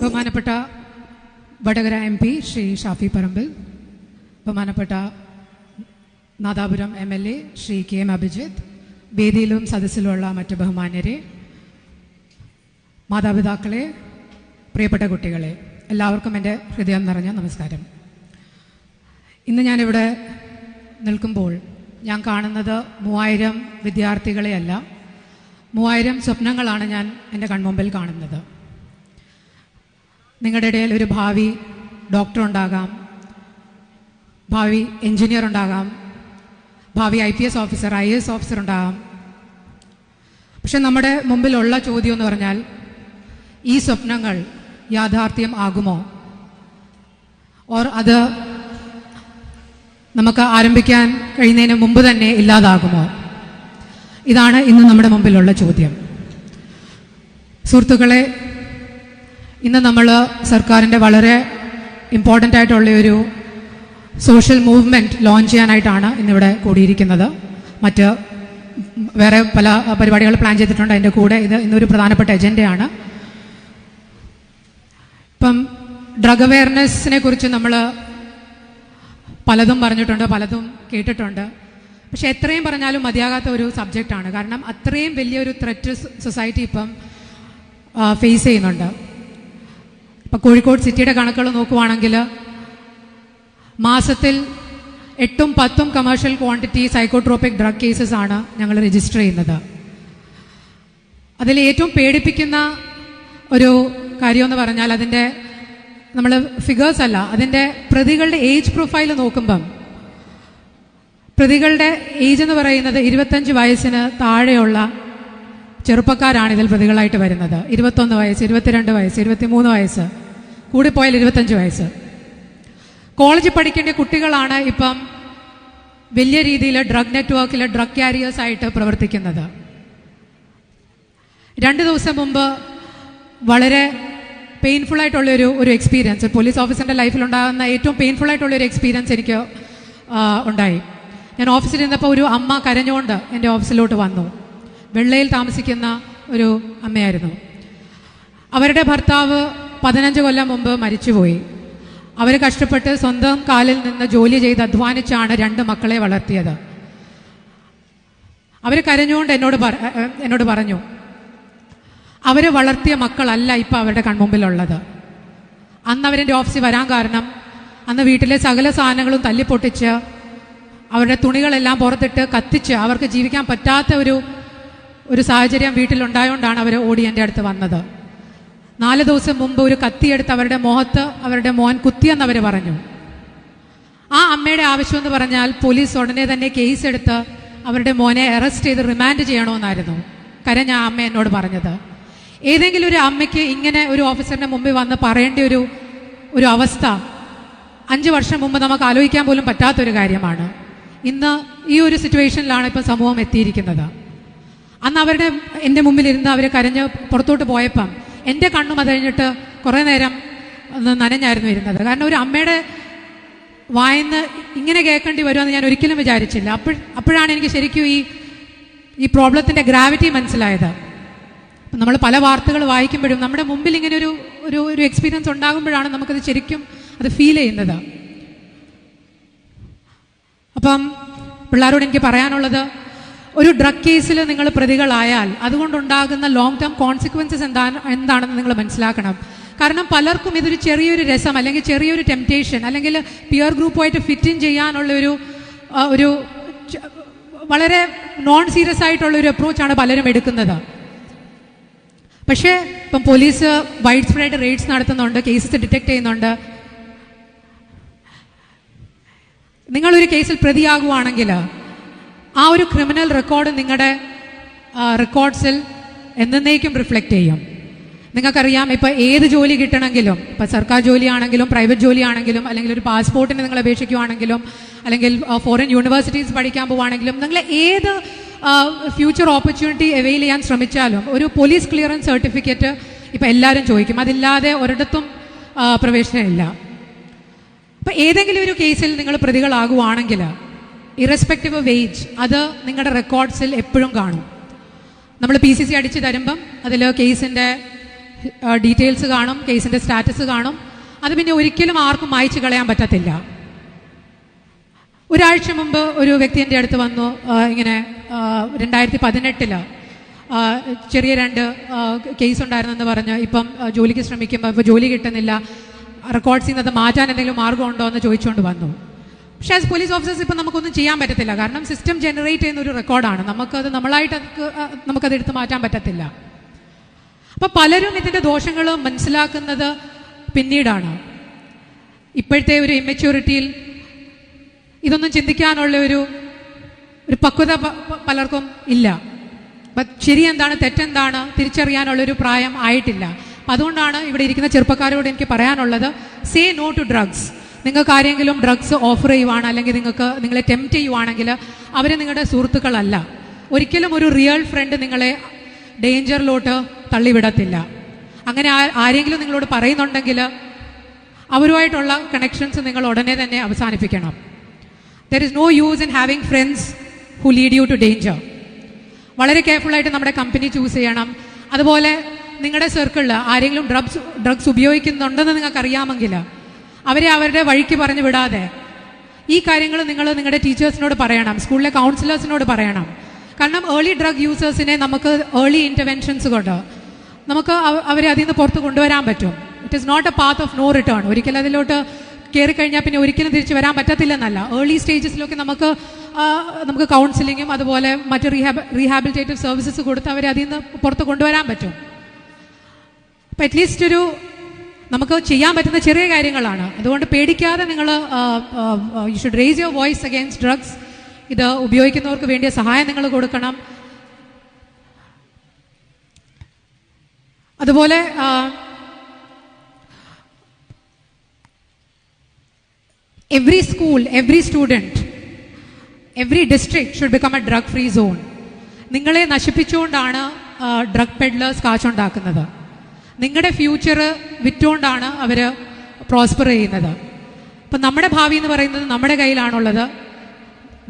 ബഹുമാനപ്പെട്ട വടകര MP ശ്രീ ഷാഫി പറമ്പിൽ, ബഹുമാനപ്പെട്ട Nadapuram MLA Shri KM Abhijith, വേദിയിലും സദസ്സിലുമുള്ള മറ്റ് ബഹുമാന്യരെ, മാതാപിതാക്കളെ, പ്രിയപ്പെട്ട കുട്ടികളെ, എല്ലാവർക്കും എൻ്റെ ഹൃദയം നിറഞ്ഞ നമസ്കാരം. ഇന്ന് ഞാനിവിടെ നിൽക്കുമ്പോൾ ഞാൻ കാണുന്നത് 3000 വിദ്യാർത്ഥികളെയല്ല, 3000 സ്വപ്നങ്ങളാണ് ഞാൻ എൻ്റെ കൺമുമ്പിൽ കാണുന്നത്. നിങ്ങളുടെ ഇടയിൽ ഒരു ഭാവി ഡോക്ടർ ഉണ്ടാകാം, ഭാവി എഞ്ചിനീയർ ഉണ്ടാകാം, ഭാവി IPS ഓഫീസർ, IAS ഓഫീസർ ഉണ്ടാകാം. പക്ഷെ നമ്മുടെ മുമ്പിലുള്ള ചോദ്യം എന്ന് പറഞ്ഞാൽ, ഈ സ്വപ്നങ്ങൾ യാഥാർത്ഥ്യം ആകുമോ, ഓർ അത് നമുക്ക് ആരംഭിക്കാൻ കഴിയുന്നതിന് മുമ്പ് തന്നെ ഇല്ലാതാകുമോ? ഇതാണ് ഇന്ന് നമ്മുടെ മുമ്പിലുള്ള ചോദ്യം. സുഹൃത്തുക്കളെ, ഇന്ന് നമ്മൾ സർക്കാരിൻ്റെ വളരെ ഇമ്പോർട്ടൻ്റ് ആയിട്ടുള്ള ഒരു സോഷ്യൽ മൂവ്മെൻറ്റ് ലോഞ്ച് ചെയ്യാനായിട്ടാണ് ഇന്നിവിടെ കൂടിയിരിക്കുന്നത്. മറ്റ് വേറെ പല പരിപാടികൾ പ്ലാൻ ചെയ്തിട്ടുണ്ട്. അതിൻ്റെ കൂടെ ഇത് ഇന്നൊരു പ്രധാനപ്പെട്ട എജൻഡയാണ്. ഇപ്പം ഡ്രഗ് അവെയർനെസ്സിനെ കുറിച്ച് നമ്മൾ പലതും പറഞ്ഞിട്ടുണ്ട്, പലതും കേട്ടിട്ടുണ്ട്. പക്ഷെ എത്രയും പറഞ്ഞാലും മതിയാകാത്ത ഒരു സബ്ജക്റ്റാണ്. കാരണം അത്രയും വലിയൊരു ത്രെറ്റ് സൊസൈറ്റി ഇപ്പം ഫേസ് ചെയ്യുന്നുണ്ട്. ഇപ്പം കോഴിക്കോട് സിറ്റിയുടെ കണക്കുകൾ നോക്കുവാണെങ്കിൽ മാസത്തിൽ 8-10 commercial quantity psychotropic drug cases ആണ് ഞങ്ങൾ രജിസ്റ്റർ ചെയ്യുന്നത്. അതിൽ ഏറ്റവും പേടിപ്പിക്കുന്ന ഒരു കാര്യമെന്ന് പറഞ്ഞാൽ, അതിൻ്റെ നമ്മൾ ഫിഗേഴ്സ് അല്ല, അതിൻ്റെ പ്രതികളുടെ ഏജ് പ്രൊഫൈൽ നോക്കുമ്പം പ്രതികളുടെ ഏജ് എന്ന് പറയുന്നത് 25 വയസ്സിന് താഴെയുള്ള ചെറുപ്പക്കാരാണ് ഇതിൽ പ്രതികളായിട്ട് വരുന്നത്. 21 വയസ്സ്, 22 വയസ്സ്, 23 വയസ്സ്, കൂടിപ്പോയാൽ 25 വയസ്സ്. കോളേജിൽ പഠിക്കേണ്ട കുട്ടികളാണ് ഇപ്പം വലിയ രീതിയിൽ ഡ്രഗ് നെറ്റ്വർക്കിൽ ഡ്രഗ് ക്യാരിയേഴ്സ് ആയിട്ട് പ്രവർത്തിക്കുന്നത്. 2 ദിവസം മുമ്പ് വളരെ പെയിൻഫുൾ ആയിട്ടുള്ളൊരു എക്സ്പീരിയൻസ്, പോലീസ് ഓഫീസറിൻ്റെ ലൈഫിലുണ്ടാകുന്ന ഏറ്റവും പെയിൻഫുൾ ആയിട്ടുള്ളൊരു എക്സ്പീരിയൻസ് എനിക്ക് ഉണ്ടായി. ഞാൻ ഓഫീസിൽ ഇരുന്നപ്പോൾ ഒരു അമ്മ കരഞ്ഞുകൊണ്ട് എൻ്റെ ഓഫീസിലോട്ട് വന്നു. വെള്ളയിൽ താമസിക്കുന്ന ഒരു അമ്മയായിരുന്നു. അവരുടെ ഭർത്താവ് 15 കൊല്ലം മുമ്പ് മരിച്ചുപോയി. അവർ കഷ്ടപ്പെട്ട് സ്വന്തം കാലിൽ നിന്ന് ജോലി ചെയ്ത് അധ്വാനിച്ചാണ് 2 മക്കളെ വളർത്തിയത്. അവർ കരഞ്ഞുകൊണ്ട് എന്നോട് പറഞ്ഞു, അവർ വളർത്തിയ മക്കളല്ല ഇപ്പം അവരുടെ കൺമുമ്പിലുള്ളത്. അന്ന് അവരെൻ്റെ ഓഫീസിൽ വരാൻ കാരണം, അന്ന് വീട്ടിലെ സകല സാധനങ്ങളും തല്ലിപ്പൊട്ടിച്ച് അവരുടെ തുണികളെല്ലാം പുറത്തിട്ട് കത്തിച്ച് അവർക്ക് ജീവിക്കാൻ പറ്റാത്ത ഒരു സാഹചര്യം വീട്ടിലുണ്ടായതുകൊണ്ടാണ് അവർ ഓടി എൻ്റെ അടുത്ത് വന്നത്. 4 ദിവസം മുമ്പ് ഒരു കത്തിയെടുത്ത് അവരുടെ മുഖത്ത് അവരുടെ മോൻ കുത്തിയെന്ന് അവർ പറഞ്ഞു. ആ അമ്മയുടെ ആവശ്യം എന്ന് പറഞ്ഞാൽ പോലീസ് ഉടനെ തന്നെ കേസ് എടുത്ത് അവരുടെ മോനെ അറസ്റ്റ് ചെയ്ത് റിമാൻഡ് ചെയ്യണമെന്നായിരുന്നു കരഞ്ഞ ആ അമ്മ എന്നോട് പറഞ്ഞത്. ഏതെങ്കിലും ഒരു അമ്മയ്ക്ക് ഇങ്ങനെ ഒരു ഓഫീസറിന്റെ മുമ്പിൽ വന്ന് പറയേണ്ട ഒരു അവസ്ഥ 5 വർഷം മുമ്പ് നമുക്ക് ആലോചിക്കാൻ പോലും പറ്റാത്തൊരു കാര്യമാണ്. ഇന്ന് ഈ ഒരു സിറ്റുവേഷനിലാണ് ഇപ്പം സമൂഹം എത്തിയിരിക്കുന്നത്. അന്ന് എൻ്റെ മുമ്പിലിരുന്ന് അവർ കരഞ്ഞ് പുറത്തോട്ട് പോയപ്പം എൻ്റെ കണ്ണും അത് കഴിഞ്ഞിട്ട് കുറേ നേരം നനഞ്ഞായിരുന്നു ഇരുന്നത്. കാരണം ഒരു അമ്മയുടെ വായിന്ന് ഇങ്ങനെ കേൾക്കേണ്ടി വരുമെന്ന് ഞാൻ ഒരിക്കലും വിചാരിച്ചില്ല. അപ്പോഴാണ് എനിക്ക് ശരിക്കും ഈ പ്രോബ്ലത്തിൻ്റെ ഗ്രാവിറ്റി മനസ്സിലായത്. നമ്മൾ പല വാർത്തകൾ വായിക്കുമ്പോഴും നമ്മുടെ മുമ്പിൽ ഇങ്ങനെ ഒരു എക്സ്പീരിയൻസ് ഉണ്ടാകുമ്പോഴാണ് നമുക്കത് ശരിക്കും അത് ഫീൽ ചെയ്യുന്നത്. അപ്പം പിള്ളേരോട് എനിക്ക് പറയാനുള്ളത്, ഒരു ഡ്രഗ് കേസിൽ നിങ്ങൾ പ്രതികളായാൽ അതുകൊണ്ടുണ്ടാകുന്ന ലോങ് ടേം കോൺസിക്വൻസസ് എന്താണെന്ന് നിങ്ങൾ മനസ്സിലാക്കണം. കാരണം പലർക്കും ഇതൊരു ചെറിയൊരു രസം, അല്ലെങ്കിൽ ചെറിയൊരു ടെംപ്റ്റേഷൻ, അല്ലെങ്കിൽ പിയർ ഗ്രൂപ്പുമായിട്ട് ഫിറ്റ് ഇൻ ചെയ്യാനുള്ള ഒരു വളരെ നോൺ സീരിയസ് ആയിട്ടുള്ളൊരു അപ്രോച്ചാണ് പലരും എടുക്കുന്നത്. പക്ഷേ ഇപ്പം പോലീസ് വൈഡ് സ്പ്രെഡ് റെയ്ഡ്സ് നടത്തുന്നുണ്ട്, കേസസ് ഡിറ്റക്ട് ചെയ്യുന്നുണ്ട്. നിങ്ങളൊരു കേസിൽ പ്രതിയാകുവാണെങ്കിൽ ആ ഒരു ക്രിമിനൽ റെക്കോർഡ് നിങ്ങളുടെ റെക്കോർഡ്സിൽ എന്നേക്കും റിഫ്ലക്റ്റ് ചെയ്യും. നിങ്ങൾക്കറിയാം, ഇപ്പം ഏത് ജോലി കിട്ടണമെങ്കിലും, ഇപ്പം സർക്കാർ ജോലിയാണെങ്കിലും പ്രൈവറ്റ് ജോലിയാണെങ്കിലും, അല്ലെങ്കിൽ ഒരു പാസ്പോർട്ടിന് നിങ്ങൾ അപേക്ഷിക്കുവാണെങ്കിലും, അല്ലെങ്കിൽ ഫോറിൻ യൂണിവേഴ്സിറ്റീസ് പഠിക്കാൻ പോവുകയാണെങ്കിലും, നിങ്ങൾ ഏത് ഫ്യൂച്ചർ ഓപ്പർച്യൂണിറ്റി അവെയിൽ ചെയ്യാൻ ശ്രമിച്ചാലും ഒരു പോലീസ് ക്ലിയറൻസ് സർട്ടിഫിക്കറ്റ് ഇപ്പം എല്ലാവരും ചോദിക്കും. അതില്ലാതെ ഒരിടത്തും പ്രവേശനമില്ല. അപ്പം ഏതെങ്കിലും ഒരു കേസിൽ നിങ്ങൾ പ്രതികളാകുവാണെങ്കിൽ ഇറസ്പെക്റ്റീവ് ഓഫ് ഏജ് അത് നിങ്ങളുടെ റെക്കോർഡ്സിൽ എപ്പോഴും കാണും. നമ്മൾ PCC അടിച്ച് തരുമ്പം അതിൽ കേസിൻ്റെ ഡീറ്റെയിൽസ് കാണും, കേസിൻ്റെ സ്റ്റാറ്റസ് കാണും. അത് പിന്നെ ഒരിക്കലും ആർക്കും മായ്ച്ചു കളയാൻ പറ്റത്തില്ല. ഒരാഴ്ച മുമ്പ് ഒരു വ്യക്തി എൻ്റെ അടുത്ത് വന്നു. ഇങ്ങനെ 2018 ചെറിയ 2 കേസ് ഉണ്ടായിരുന്നെന്ന് പറഞ്ഞ് ഇപ്പം ജോലിക്ക് ശ്രമിക്കുമ്പോൾ ഇപ്പോൾ ജോലി കിട്ടുന്നില്ല, റെക്കോർഡ്സിൽ നിന്ന് അത് മാറ്റാൻ എന്തെങ്കിലും മാർഗ്ഗമുണ്ടോ എന്ന് ചോദിച്ചുകൊണ്ട് വന്നു. പക്ഷേ ആസ് പോലീസ് ഓഫീസേഴ്സ് ഇപ്പം നമുക്കൊന്നും ചെയ്യാൻ പറ്റത്തില്ല. കാരണം സിസ്റ്റം ജനറേറ്റ് ചെയ്യുന്ന ഒരു റെക്കോർഡാണ്. നമുക്കത് എടുത്ത് മാറ്റാൻ പറ്റത്തില്ല. അപ്പം പലരും ഇതിൻ്റെ ദോഷങ്ങൾ മനസ്സിലാക്കുന്നത് പിന്നീടാണ്. ഇപ്പോഴത്തെ ഒരു ഇമ്മച്യൂരിറ്റിയിൽ ഇതൊന്നും ചിന്തിക്കാനുള്ള ഒരു പക്വത പലർക്കും ഇല്ല. അപ്പം ശരി എന്താണ് തെറ്റെന്താണ് തിരിച്ചറിയാനുള്ളൊരു പ്രായം ആയിട്ടില്ല. അപ്പം അതുകൊണ്ടാണ് ഇവിടെ ഇരിക്കുന്ന ചെറുപ്പക്കാരോട് എനിക്ക് പറയാനുള്ളത്, സേ നോ ടു ഡ്രഗ്സ്. നിങ്ങൾക്ക് ആരെങ്കിലും ഡ്രഗ്സ് ഓഫർ ചെയ്യുവാണ്, അല്ലെങ്കിൽ നിങ്ങളെ ടെംപ്റ്റ് ചെയ്യുവാണെങ്കിൽ അവർ നിങ്ങളുടെ സുഹൃത്തുക്കളല്ല. ഒരിക്കലും ഒരു റിയൽ ഫ്രണ്ട് നിങ്ങളെ ഡേഞ്ചറിലോട്ട് തള്ളിവിടത്തില്ല. അങ്ങനെ ആരെങ്കിലും നിങ്ങളോട് പറയുന്നുണ്ടെങ്കിൽ അവരുമായിട്ടുള്ള കണക്ഷൻസ് നിങ്ങൾ ഉടനെ തന്നെ അവസാനിപ്പിക്കണം. There is no use in having friends who lead you to danger. വളരെ കെയർഫുള്ളായിട്ട് നമ്മുടെ കമ്പനി ചൂസ് ചെയ്യണം. അതുപോലെ നിങ്ങളുടെ സർക്കിളിൽ ആരെങ്കിലും ഡ്രഗ്സ് ഉപയോഗിക്കുന്നുണ്ടെന്ന് നിങ്ങൾക്ക് അറിയാമെങ്കിൽ അവരെ അവരുടെ വഴിക്ക് പറഞ്ഞു വിടാതെ ഈ കാര്യങ്ങൾ നിങ്ങൾ നിങ്ങളുടെ ടീച്ചേഴ്സിനോട് പറയണം, സ്കൂളിലെ കൗൺസിലേഴ്സിനോട് പറയണം. കാരണം ഏർലി ഡ്രഗ് യൂസേഴ്സിനെ നമുക്ക് ഏർലി ഇൻ്റർവെൻഷൻസ് കൊണ്ട് നമുക്ക് അവരെ അതിൽ നിന്ന് പുറത്ത് കൊണ്ടുവരാൻ പറ്റും. It is not a path of no return. ഒരിക്കലും അതിലോട്ട് കയറി കഴിഞ്ഞാൽ പിന്നെ ഒരിക്കലും തിരിച്ചു വരാൻ പറ്റത്തില്ലെന്നല്ല. ഏർലി സ്റ്റേജസിലൊക്കെ നമുക്ക് കൗൺസിലിങ്ങും അതുപോലെ മറ്റ് റീഹാബിലിറ്റേറ്റീവ് സർവീസസ് കൊടുത്ത് അവരെ അതിൽ നിന്ന് പുറത്ത് കൊണ്ടുവരാൻ പറ്റും. അപ്പം അറ്റ്ലീസ്റ്റ് നമുക്ക് ചെയ്യാൻ പറ്റുന്ന ചെറിയ കാര്യങ്ങളാണ്. അതുകൊണ്ട് പേടിക്കാതെ നിങ്ങൾ you should raise your voice against drugs. ഇത് ഉപയോഗിക്കുന്നവർക്ക് വേണ്ടിയ സഹായം നിങ്ങൾ കൊടുക്കണം. അതുപോലെ every school, every student, every district should become a drug free zone. നിങ്ങളെ നശിപ്പിച്ചുകൊണ്ടാണ് ഡ്രഗ് പെഡ്ലേഴ്സ് കാശുണ്ടാക്കുന്നത്. നിങ്ങളുടെ ഫ്യൂച്ചർ വിറ്റുകൊണ്ടാണ് അവർ പ്രോസ്പർ ചെയ്യുന്നത്. അപ്പം നമ്മുടെ ഭാവി എന്ന് പറയുന്നത് നമ്മുടെ കയ്യിലാണുള്ളത്.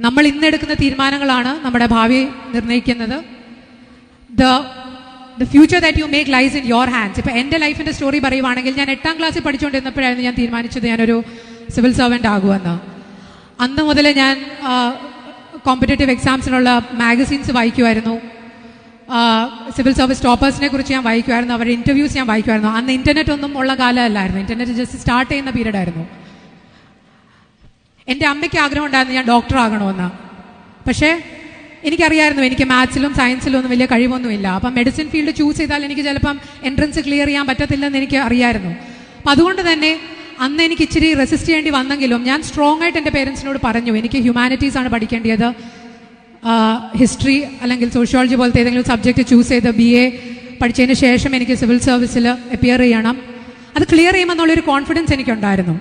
നമ്മൾ ഇന്നെടുക്കുന്ന തീരുമാനങ്ങളാണ് നമ്മുടെ ഭാവി നിർണ്ണയിക്കുന്നത്. The future that you make lies in your hands. ഇപ്പം എൻ്റെ ലൈഫിൻ്റെ സ്റ്റോറി പറയുവാണെങ്കിൽ, ഞാൻ 8ാം ക്ലാസ്സിൽ പഠിച്ചുകൊണ്ടിരുന്നപ്പോഴായിരുന്നു ഞാൻ തീരുമാനിച്ചത് ഞാനൊരു സിവിൽ സർവൻ്റ് ആകുമെന്ന്. അന്ന് മുതൽ ഞാൻ കോമ്പറ്റേറ്റീവ് എക്സാംസിനുള്ള മാഗസീൻസ് വായിക്കുമായിരുന്നു. സിവിൽ സർവീസ് ടോപ്പേഴ്സിനെ കുറിച്ച് ഞാൻ വായിക്കുമായിരുന്നു, അവരുടെ ഇൻ്റർവ്യൂസ് ഞാൻ വായിക്കുമായിരുന്നു. അന്ന് ഇൻ്റർനെറ്റ് ഒന്നും ഉള്ള കാലമല്ലായിരുന്നു. ഇൻ്റർനെറ്റ് ജസ്റ്റ് സ്റ്റാർട്ട് ചെയ്യുന്ന പീരീഡ് ആയിരുന്നു. എൻ്റെ അമ്മയ്ക്ക് ആഗ്രഹം ഉണ്ടായിരുന്നു ഞാൻ ഡോക്ടർ ആകണമെന്ന്. പക്ഷേ എനിക്കറിയായിരുന്നു എനിക്ക് മാത്സിലും സയൻസിലും ഒന്നും വലിയ കഴിവൊന്നുമില്ല. അപ്പം മെഡിസിൻ ഫീൽഡ് ചൂസ് ചെയ്താൽ എനിക്ക് ചിലപ്പം എൻട്രൻസ് ക്ലിയർ ചെയ്യാൻ പറ്റത്തില്ലെന്ന് എനിക്ക് അറിയായിരുന്നു. അപ്പം അതുകൊണ്ട് തന്നെ അന്ന് എനിക്ക് ഇച്ചിരി റെസിസ്റ്റ് ചെയ്യേണ്ടി വന്നെങ്കിലും ഞാൻ സ്ട്രോങ് ആയിട്ട് എൻ്റെ പേരൻസിനോട് പറഞ്ഞു, എനിക്ക് ഹ്യൂമാനിറ്റീസ് ആണ് പഠിക്കേണ്ടത്, ഹിസ്റ്ററി അല്ലെങ്കിൽ സോഷ്യോളജി പോലത്തെ ഏതെങ്കിലും സബ്ജക്റ്റ് ചൂസ് ചെയ്ത് BA പഠിച്ചതിന് ശേഷം എനിക്ക് സിവിൽ സർവീസിൽ അപ്പിയർ ചെയ്യണം, അത് ക്ലിയർ ചെയ്യുമെന്നുള്ളൊരു കോൺഫിഡൻസ് എനിക്കുണ്ടായിരുന്നു.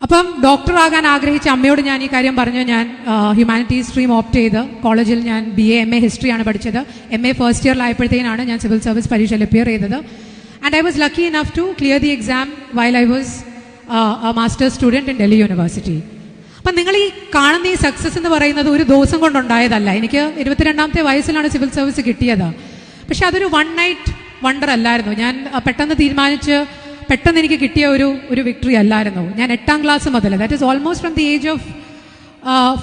അപ്പം ഡോക്ടറാകാൻ ആഗ്രഹിച്ച അമ്മയോട് ഞാൻ ഈ കാര്യം പറഞ്ഞു. ഞാൻ ഹ്യൂമാനിറ്റീസ് സ്ട്രീം ഓപ്റ്റ് ചെയ്ത് കോളേജിൽ ഞാൻ BA MA ഹിസ്റ്ററിയാണ് പഠിച്ചത്. MA ഫസ്റ്റ് ഇയറിലായപ്പോഴത്തേനാണ് ഞാൻ സിവിൽ സർവീസ് പരീക്ഷയിൽ അപ്പിയർ ചെയ്തത്. And I was lucky enough to clear the exam while I was a master's student in Delhi University. അപ്പം നിങ്ങൾ ഈ കാണുന്ന ഈ സക്സസ് എന്ന് പറയുന്നത് ഒരു ദിവസം കൊണ്ടുണ്ടായതല്ല. എനിക്ക് 22ാമത്തെ വയസ്സിലാണ് സിവിൽ സർവീസ് കിട്ടിയത്. പക്ഷെ അതൊരു വൺ നൈറ്റ് വണ്ടർ അല്ലായിരുന്നു. ഞാൻ പെട്ടെന്ന് എനിക്ക് കിട്ടിയ ഒരു വിക്ടറി അല്ലായിരുന്നു. ഞാൻ 8ാം ക്ലാസ് മുതൽ, that is almost from the age of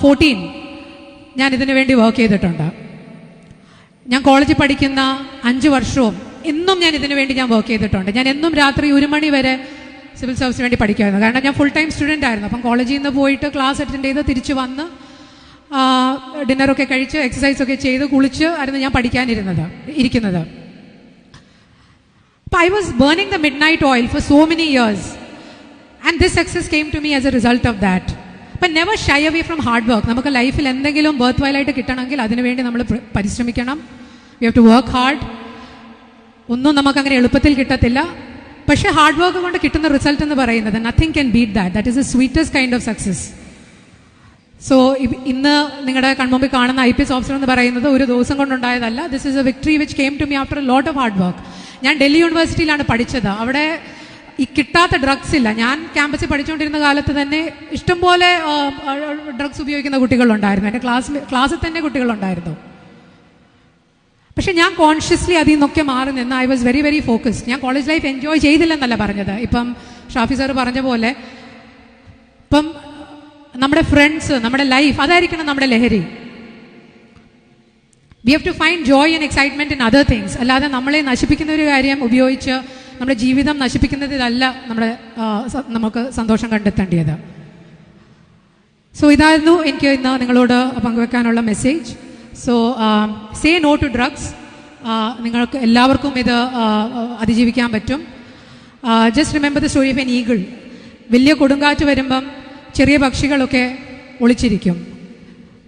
14 ഞാൻ ഇതിനു വേണ്ടി വർക്ക് ചെയ്തിട്ടുണ്ട്. ഞാൻ കോളേജിൽ പഠിക്കുന്ന 5 വർഷവും എന്നും ഞാൻ ഇതിനു വേണ്ടി വർക്ക് ചെയ്തിട്ടുണ്ട്. ഞാൻ എന്നും രാത്രി 1 മണി വരെ സിവിൽ സർവീസിന് വേണ്ടി പഠിക്കുമായിരുന്നു. കാരണം ഞാൻ ഫുൾ ടൈം സ്റ്റുഡൻ്റ് ആയിരുന്നു. അപ്പം കോളേജിൽ നിന്ന് പോയിട്ട് ക്ലാസ് അറ്റൻഡ് ചെയ്ത് തിരിച്ച് വന്ന് ഡിന്നറൊക്കെ കഴിച്ച് എക്സസൈസൊക്കെ ചെയ്ത് കുളിച്ച് ആയിരുന്നു ഞാൻ ഇരിക്കുന്നത്. അപ്പം I was burning the midnight oil for so many years and this success came to me as a result of that. അപ്പം never shy away from hard work. നമുക്ക് ലൈഫിൽ എന്തെങ്കിലും വർത്ത് വൈലായിട്ട് കിട്ടണമെങ്കിൽ അതിനുവേണ്ടി നമ്മൾ പരിശ്രമിക്കണം. We have to work hard. ഒന്നും നമുക്കങ്ങനെ എളുപ്പത്തിൽ കിട്ടത്തില്ല. പക്ഷേ ഹാർഡ് വർക്ക് കൊണ്ട് കിട്ടുന്ന റിസൾട്ട് എന്ന് പറയുന്നത് nothing can beat that. That is A sweetest kind of success. So ഇന്ന് നിങ്ങളുടെ കൺമുമ്പിൽ കാണുന്ന IPS ഓഫീസർ എന്ന് പറയുന്നത് ഒരു ദിവസം കൊണ്ടുണ്ടായതല്ല. This is a victory which came to me after a lot of hard work. ഞാൻ ഡൽഹി യൂണിവേഴ്സിറ്റിയിലാണ് പഠിച്ചത്. അവിടെ ഈ കിട്ടാത്ത ഡ്രഗ്സ് ഇല്ല. ഞാൻ ക്യാമ്പസിൽ പഠിച്ചുകൊണ്ടിരുന്ന കാലത്ത് തന്നെ ഇഷ്ടംപോലെ ഡ്രഗ്സ് ഉപയോഗിക്കുന്ന കുട്ടികളുണ്ടായിരുന്നു. എൻ്റെ ക്ലാസ്സിൽ തന്നെ കുട്ടികളുണ്ടായിരുന്നു. പക്ഷെ ഞാൻ കോൺഷ്യസ്ലി അതിൽ നിന്നൊക്കെ മാറി നിന്ന് I was very very focused. ഞാൻ കോളേജ് ലൈഫ് എൻജോയ് ചെയ്തില്ലെന്നല്ല പറഞ്ഞത്. ഇപ്പം ഷാഫി സാർ പറഞ്ഞ പോലെ ഇപ്പം നമ്മുടെ ഫ്രണ്ട്സ്, നമ്മുടെ ലൈഫ്, അതായിരിക്കണം നമ്മുടെ ലഹരി. We have to find joy and excitement in other things. അല്ലാതെ നമ്മളെ നശിപ്പിക്കുന്ന ഒരു കാര്യം ഉപയോഗിച്ച് നമ്മുടെ ജീവിതം നശിപ്പിക്കുന്നതിലല്ല നമുക്ക് സന്തോഷം കണ്ടെത്തേണ്ടത്. സോ ഇതായിരുന്നു എനിക്ക് ഇന്ന് നിങ്ങളോട് പങ്കുവെക്കാനുള്ള message. So say no to drugs. നിങ്ങൾക്ക് എല്ലാവർക്കും ഇത് അതിജീവിക്കാൻ പറ്റും. Just remember the story of an eagle. വലിയ കൊടുങ്കാറ്റ് വരുമ്പം ചെറിയ പക്ഷികളൊക്കെ ഒളിച്ചിരിക്കും.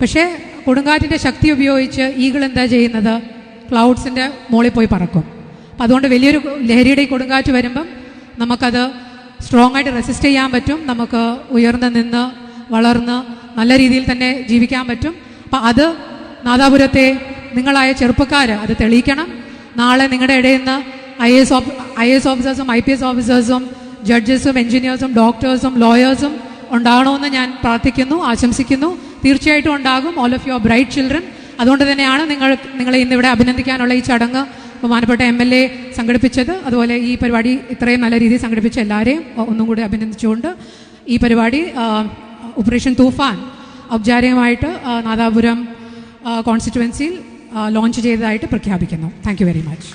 പക്ഷേ കൊടുങ്കാറ്റിൻ്റെ ശക്തി ഉപയോഗിച്ച് ഈഗിൾ എന്താ ചെയ്യുന്നത്? ക്ലൗഡ്സിൻ്റെ മുകളിൽ പോയി പറക്കും. അപ്പം അതുകൊണ്ട് വലിയൊരു ലഹരിയുടെ ഈ കൊടുങ്കാറ്റ് വരുമ്പം നമുക്കത് സ്ട്രോങ് ആയിട്ട് റെസിസ്റ്റ് ചെയ്യാൻ പറ്റും. നമുക്ക് ഉയർന്ന് നിന്ന് വളർന്ന് നല്ല രീതിയിൽ തന്നെ ജീവിക്കാൻ പറ്റും. അപ്പം അത് നാദാപുരത്തെ നിങ്ങളായ ചെറുപ്പക്കാർ അത് തെളിയിക്കണം. നാളെ നിങ്ങളുടെ ഇടയിൽ നിന്ന് IAS ഓഫീസേഴ്സും IPS ഓഫീസേഴ്സും ജഡ്ജസും എഞ്ചിനീയേഴ്സും ഡോക്ടേഴ്സും ലോയേഴ്സും ഉണ്ടാകണമെന്ന് ഞാൻ പ്രാർത്ഥിക്കുന്നു, ആശംസിക്കുന്നു. തീർച്ചയായിട്ടും ഉണ്ടാകും. All of your bright children. അതുകൊണ്ട് തന്നെയാണ് നിങ്ങളെ ഇന്നിവിടെ അഭിനന്ദിക്കാനുള്ള ഈ ചടങ്ങ് ബഹുമാനപ്പെട്ട MLA സംഘടിപ്പിച്ചത്. അതുപോലെ ഈ പരിപാടി ഇത്രയും നല്ല രീതിയിൽ സംഘടിപ്പിച്ച എല്ലാവരെയും ഒന്നും കൂടി അഭിനന്ദിച്ചുകൊണ്ട് ഈ പരിപാടി ഓപ്പറേഷൻ തൂഫാൻ ഔപചാരികമായിട്ട് നാദാപുരം കോൺസ്റ്റിറ്റുവൻസിയിൽ ലോഞ്ച് ചെയ്തതായിട്ട് പ്രഖ്യാപിക്കുന്നു. Thank you very much.